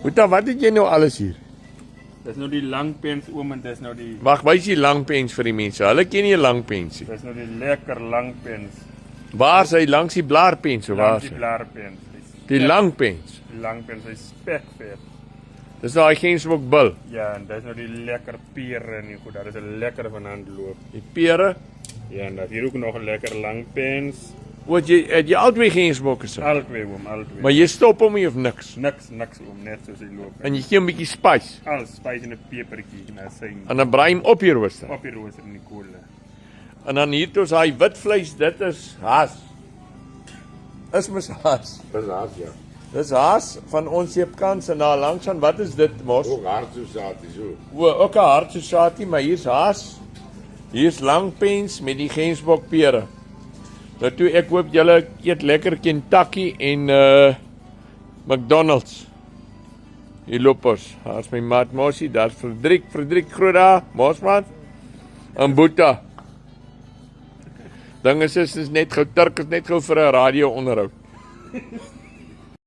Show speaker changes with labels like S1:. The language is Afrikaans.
S1: Boeta, wat het jy nou alles hier?
S2: Dis nou die langpens oom en dis nou die
S1: Wag, wys die langpens vir die mense. Hulle ken nie 'n langpens nie.
S2: dis nou die lekker langpens.
S1: Waar is hy langs die blaarpens of waar
S2: Langs
S1: is
S2: die
S1: hy?
S2: blaarpens.
S1: Die langpens.
S2: Die langpens is spekvet.
S1: Dis daai Gensbok bil.
S2: Ja, en dis nou die lekker pere en goed. Dat is 'n lekker vanaand loop.
S1: Die pere.
S2: Ja, en dat hier ook nog 'n lekker langpens.
S1: Wat jy albei Gensbokke se.
S2: Albei oom, albei.
S1: Maar jy stop hom nie of niks.
S2: Niks oom, net soos hy loop.
S1: En jy gee 'n bietjie spice.
S2: Alles spys en 'n pepertjie en sy
S1: En dan braai hom op die rooster.
S2: op die rooster in die kool.
S1: En dan hier toe is daai wit vleis, dit is haas. Is mos haas.
S3: Dis hard, ja.
S1: Dis haas van ons seepkans en daar langs aan, wat is dit mos?
S3: Ook hard so satie so.
S1: O, ook 'n hartsosatie, maar hier's haas. Hier's langpens met die Gensbok pere. Nou toe ek hoop julle eet lekker Kentucky en McDonald's. Hier loop ons. Daar's my maat Mosie, daar's Frederik Groda, Mosman en Boeta. Dinge is net gou Turk is net gou vir 'n radio onderhoud.